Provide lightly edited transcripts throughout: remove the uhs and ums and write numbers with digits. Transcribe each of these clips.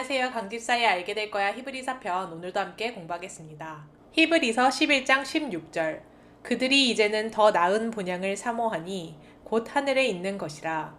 안녕하세요. 강집사의 알게 될 거야 히브리서 편 오늘도 함께 공부하겠습니다. 히브리서 11장 16절 그들이 이제는 더 나은 본향을 사모하니 곧 하늘에 있는 것이라.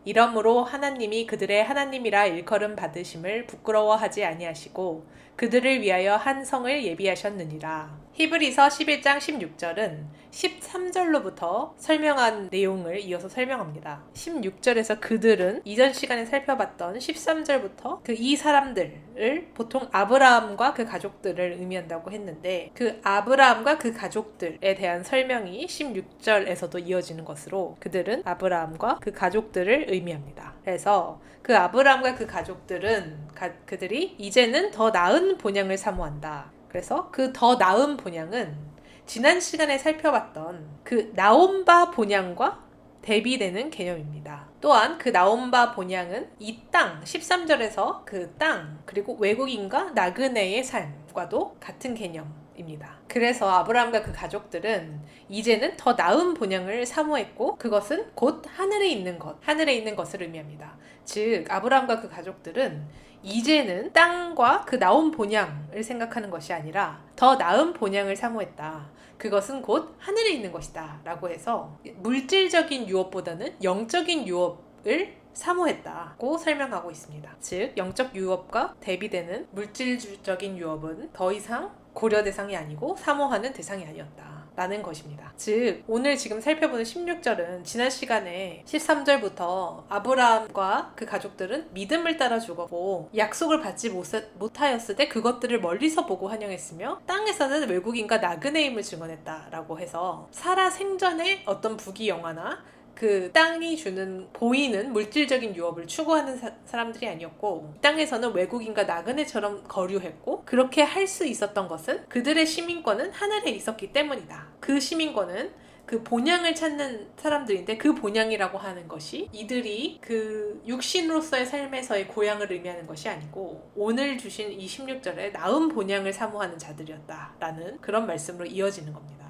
이러므로 하나님이 그들의 하나님이라 일컬음 받으심을 부끄러워하지 아니하시고 그들을 위하여 한 성을 예비하셨느니라. 히브리서 11장 16절은 13절로부터 설명한 내용을 이어서 설명합니다. 16절에서 그들은 이전 시간에 살펴봤던 13절부터 그 이 사람들을 보통 아브라함과 그 가족들을 의미한다고 했는데 그 아브라함과 그 가족들에 대한 설명이 16절에서도 이어지는 것으로 그들은 아브라함과 그 가족들을 의미합니다. 그래서 그 아브라함과 그 가족들은 그들이 이제는 더 나은 본향을 사모한다. 그래서 그 더 나은 본향은 지난 시간에 살펴봤던 그 나온바 본향과 대비되는 개념입니다. 또한 그 나온바 본향은 이 땅, 13절에서 그 땅, 그리고 외국인과 나그네의 삶과도 같은 개념입니다. 그래서 아브라함과 그 가족들은 이제는 더 나은 본향을 사모했고 그것은 곧 하늘에 있는 것, 하늘에 있는 것을 의미합니다. 즉 아브라함과 그 가족들은 이제는 땅과 그 나온 본향을 생각하는 것이 아니라 더 나은 본향을 사모했다. 그것은 곧 하늘에 있는 것이다 라고 해서 물질적인 유업보다는 영적인 유업을 사모했다고 설명하고 있습니다. 즉 영적 유업과 대비되는 물질적인 유업은 더 이상 고려 대상이 아니고 사모하는 대상이 아니었다 라는 것입니다. 즉 오늘 지금 살펴보는 16절은 지난 시간에 13절부터 아브라함과 그 가족들은 믿음을 따라 죽었고 약속을 받지 못하였을 때 그것들을 멀리서 보고 환영했으며 땅에서는 외국인과 나그네임을 증언했다라고 해서 살아 생전에 어떤 부귀영화나 그 땅이 주는 보이는 물질적인 유업을 추구하는 사람들이 아니었고 땅에서는 외국인과 나그네처럼 거류했고 그렇게 할 수 있었던 것은 그들의 시민권은 하늘에 있었기 때문이다. 그 시민권은 그 본향을 찾는 사람들인데 그 본향이라고 하는 것이 이들이 그 육신으로서의 삶에서의 고향을 의미하는 것이 아니고 오늘 주신 이 16절에 나은 본향을 사모하는 자들이었다라는 그런 말씀으로 이어지는 겁니다.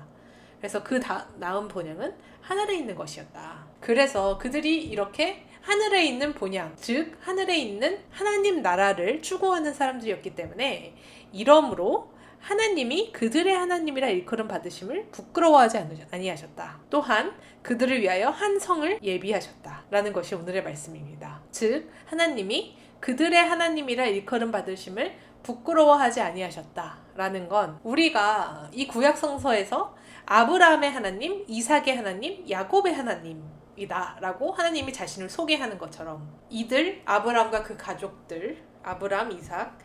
그래서 그 나은 본향은 하늘에 있는 것이었다. 그래서 그들이 이렇게 하늘에 있는 본향, 즉 하늘에 있는 하나님 나라를 추구하는 사람들이었기 때문에 이러므로 하나님이 그들의 하나님이라 일컬음 받으심을 부끄러워하지 아니하셨다. 또한 그들을 위하여 한 성을 예비하셨다. 라는 것이 오늘의 말씀입니다. 즉 하나님이 그들의 하나님이라 일컬음 받으심을 부끄러워하지 아니하셨다. 라는 건 우리가 이 구약 성서에서 아브라함의 하나님, 이삭의 하나님, 야곱의 하나님이다 라고 하나님이 자신을 소개하는 것처럼 이들 아브라함과 그 가족들 아브라함, 이삭,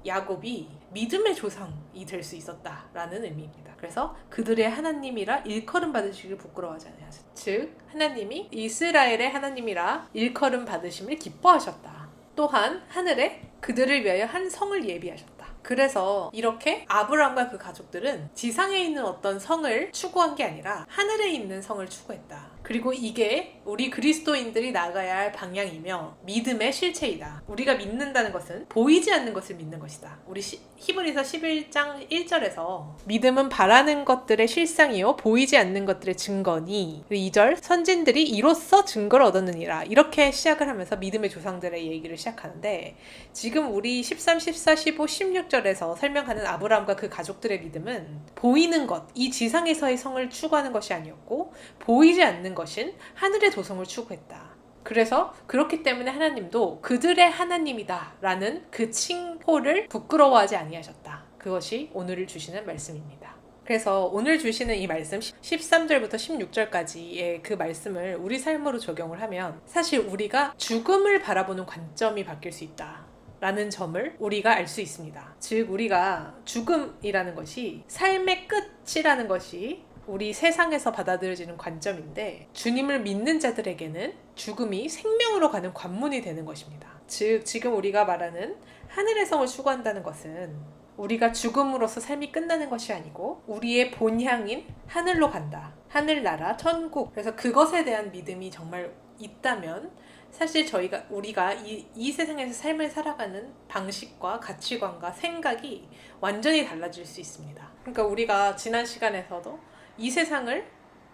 야곱이 믿음의 조상이 될 수 있었다라는 의미입니다. 그래서 그들의 하나님이라 일컬음 받으시길 부끄러워하지 않으셨다. 즉 하나님이 이스라엘의 하나님이라 일컬음 받으심을 기뻐하셨다. 또한 하늘에 그들을 위하여 한 성을 예비하셨다. 그래서 이렇게 아브라함과 그 가족들은 지상에 있는 어떤 성을 추구한 게 아니라 하늘에 있는 성을 추구했다. 그리고 이게 우리 그리스도인들이 나가야 할 방향이며 믿음의 실체이다. 우리가 믿는다는 것은 보이지 않는 것을 믿는 것이다. 우리 히브리서 11장 1절에서 믿음은 바라는 것들의 실상이요 보이지 않는 것들의 증거니 2절 선진들이 이로써 증거를 얻었느니라 이렇게 시작을 하면서 믿음의 조상들의 얘기를 시작하는데 지금 우리 13, 14, 15, 16절에서 설명하는 아브라함과 그 가족들의 믿음은 보이는 것, 이 지상에서의 성을 추구하는 것이 아니었고 보이지 않는 것인 하늘의 도성을 추구했다. 그래서 그렇기 때문에 하나님도 그들의 하나님이다 라는 그 칭호를 부끄러워하지 아니하셨다. 그것이 오늘 주시는 말씀입니다. 그래서 오늘 주시는 이 말씀 13절부터 16절까지의 그 말씀을 우리 삶으로 적용을 하면 사실 우리가 죽음을 바라보는 관점이 바뀔 수 있다 라는 점을 우리가 알 수 있습니다. 즉 우리가 죽음이라는 것이 삶의 끝이라는 것이 우리 세상에서 받아들여지는 관점인데 주님을 믿는 자들에게는 죽음이 생명으로 가는 관문이 되는 것입니다. 즉 지금 우리가 말하는 하늘의 성을 추구한다는 것은 우리가 죽음으로써 삶이 끝나는 것이 아니고 우리의 본향인 하늘로 간다. 하늘나라, 천국. 그래서 그것에 대한 믿음이 정말 있다면 사실 우리가 이 세상에서 삶을 살아가는 방식과 가치관과 생각이 완전히 달라질 수 있습니다. 그러니까 우리가 지난 시간에서도 이 세상을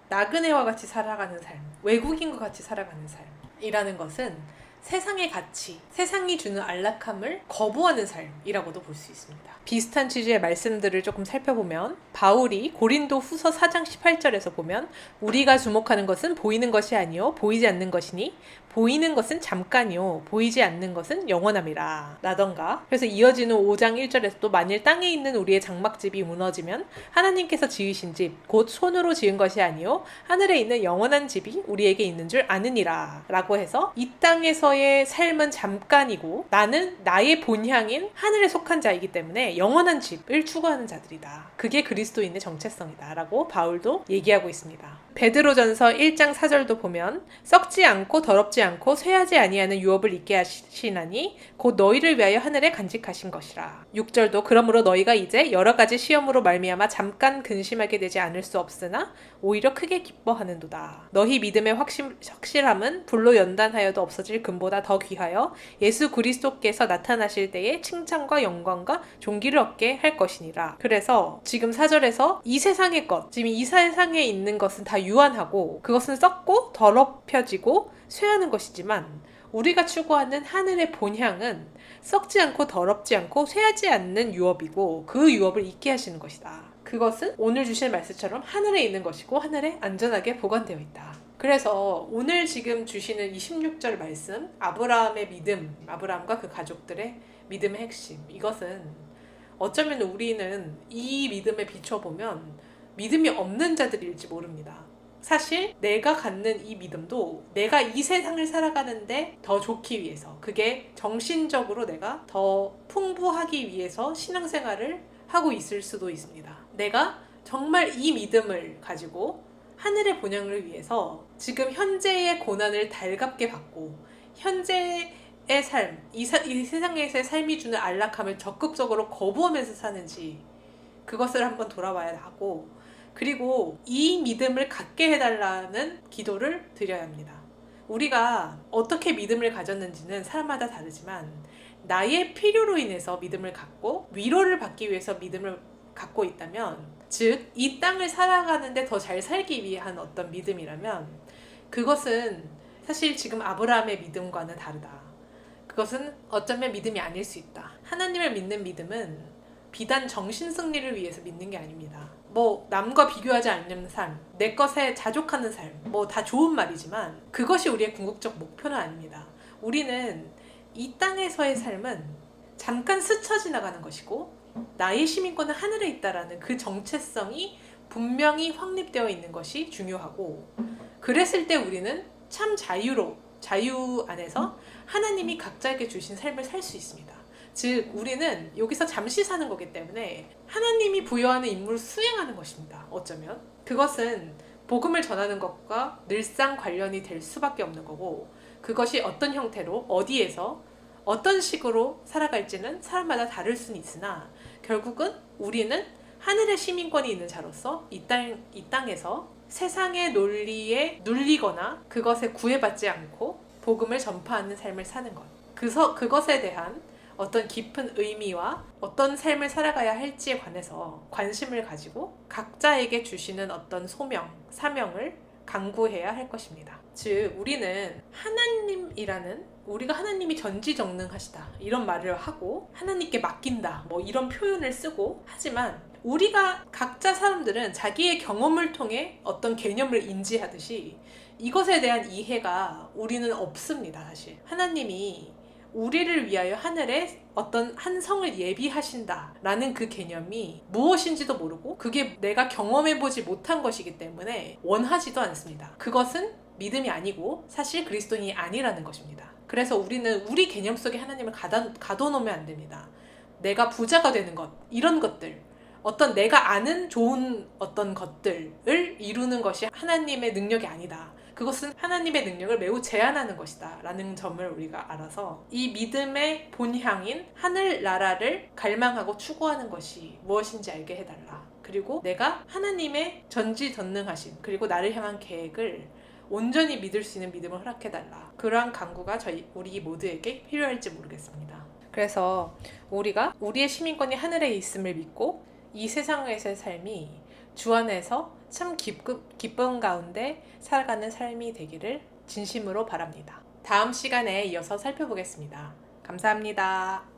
나그네와 같이 살아가는 삶, 외국인과 같이 살아가는 삶이라는 것은 세상의 가치, 세상이 주는 안락함을 거부하는 삶이라고도 볼 수 있습니다. 비슷한 취지의 말씀들을 조금 살펴보면 바울이 고린도 후서 4장 18절에서 보면 우리가 주목하는 것은 보이는 것이 아니요 보이지 않는 것이니 보이는 것은 잠깐이요 보이지 않는 것은 영원함이라 라던가. 그래서 이어지는 5장 1절에서 또 만일 땅에 있는 우리의 장막집이 무너지면 하나님께서 지으신 집 곧 손으로 지은 것이 아니요 하늘에 있는 영원한 집이 우리에게 있는 줄 아느니라 라고 해서 이 땅에서의 삶은 잠깐이고 나는 나의 본향인 하늘에 속한 자이기 때문에 영원한 집을 추구하는 자들이다. 그게 그리스도인의 정체성이다 라고 바울도 얘기하고 있습니다. 베드로전서 1장 4절도 보면 썩지 않고 더럽지 않고 쇠하지 아니하는 유업을 잊게 하시나니 곧 너희를 위하여 하늘에 간직하신 것이라. 6절도 그러므로 너희가 이제 여러 가지 시험으로 말미암아 잠깐 근심하게 되지 않을 수 없으나 오히려 크게 기뻐하는도다. 너희 믿음의 확실함은 불로 연단하여도 없어질 금보다 더 귀하여 예수 그리스도께서 나타나실 때에 칭찬과 영광과 존귀를 얻게 할 것이니라. 그래서 지금 4절에서 이 세상의 것, 지금 이 세상에 있는 것은 다 유한하고 그것은 썩고 더럽혀지고 쇠하는 것이지만 우리가 추구하는 하늘의 본향은 썩지 않고 더럽지 않고 쇠하지 않는 유업이고 그 유업을 잊게 하시는 것이다. 그것은 오늘 주신 말씀처럼 하늘에 있는 것이고 하늘에 안전하게 보관되어 있다. 그래서 오늘 지금 주시는 이 16절 말씀, 아브라함의 믿음, 아브라함과 그 가족들의 믿음의 핵심, 이것은 어쩌면 우리는 이 믿음에 비춰보면 믿음이 없는 자들일지 모릅니다. 사실 내가 갖는 이 믿음도 내가 이 세상을 살아가는데 더 좋기 위해서, 그게 정신적으로 내가 더 풍부하기 위해서 신앙생활을 하고 있을 수도 있습니다. 내가 정말 이 믿음을 가지고 하늘의 본향을 위해서 지금 현재의 고난을 달갑게 받고 현재의 삶, 이 세상에서의 삶이 주는 안락함을 적극적으로 거부하면서 사는지 그것을 한번 돌아봐야 하고, 그리고 이 믿음을 갖게 해달라는 기도를 드려야 합니다. 우리가 어떻게 믿음을 가졌는지는 사람마다 다르지만 나의 필요로 인해서 믿음을 갖고 위로를 받기 위해서 믿음을 갖고 있다면, 즉 이 땅을 살아가는데 더 잘 살기 위한 어떤 믿음이라면 그것은 사실 지금 아브라함의 믿음과는 다르다. 그것은 어쩌면 믿음이 아닐 수 있다. 하나님을 믿는 믿음은 비단 정신 승리를 위해서 믿는 게 아닙니다. 남과 비교하지 않는 삶, 내 것에 자족하는 삶, 다 좋은 말이지만 그것이 우리의 궁극적 목표는 아닙니다. 우리는 이 땅에서의 삶은 잠깐 스쳐 지나가는 것이고 나의 시민권은 하늘에 있다라는 그 정체성이 분명히 확립되어 있는 것이 중요하고, 그랬을 때 우리는 참 자유 안에서 하나님이 각자에게 주신 삶을 살 수 있습니다. 즉 우리는 여기서 잠시 사는 거기 때문에 하나님이 부여하는 임무를 수행하는 것입니다. 어쩌면 그것은 복음을 전하는 것과 늘상 관련이 될 수밖에 없는 거고, 그것이 어떤 형태로 어디에서 어떤 식으로 살아갈지는 사람마다 다를 수는 있으나 결국은 우리는 하늘의 시민권이 있는 자로서 이 땅에서 세상의 논리에 눌리거나 그것에 구애받지 않고 복음을 전파하는 삶을 사는 것, 그것에 대한 어떤 깊은 의미와 어떤 삶을 살아가야 할지에 관해서 관심을 가지고 각자에게 주시는 어떤 소명, 사명을 강구해야 할 것입니다. 즉 우리는 우리가 하나님이 전지전능하시다 이런 말을 하고 하나님께 맡긴다 이런 표현을 쓰고 하지만, 우리가 각자 사람들은 자기의 경험을 통해 어떤 개념을 인지하듯이 이것에 대한 이해가 우리는 없습니다. 사실 하나님이 우리를 위하여 하늘에 어떤 한 성을 예비하신다라는 그 개념이 무엇인지도 모르고 그게 내가 경험해보지 못한 것이기 때문에 원하지도 않습니다. 그것은 믿음이 아니고 사실 그리스도인이 아니라는 것입니다. 그래서 우리는 우리 개념 속에 하나님을 가둬놓으면 안 됩니다. 내가 부자가 되는 것, 이런 것들, 어떤 내가 아는 좋은 어떤 것들을 이루는 것이 하나님의 능력이 아니다. 그것은 하나님의 능력을 매우 제한하는 것이다 라는 점을 우리가 알아서 이 믿음의 본향인 하늘나라를 갈망하고 추구하는 것이 무엇인지 알게 해달라. 그리고 내가 하나님의 전지전능하심 그리고 나를 향한 계획을 온전히 믿을 수 있는 믿음을 허락해달라. 그러한 간구가 우리 모두에게 필요할지 모르겠습니다. 그래서 우리가 우리의 시민권이 하늘에 있음을 믿고 이 세상에서의 삶이 주 안에서 참 기쁨 가운데 살아가는 삶이 되기를 진심으로 바랍니다. 다음 시간에 이어서 살펴보겠습니다. 감사합니다.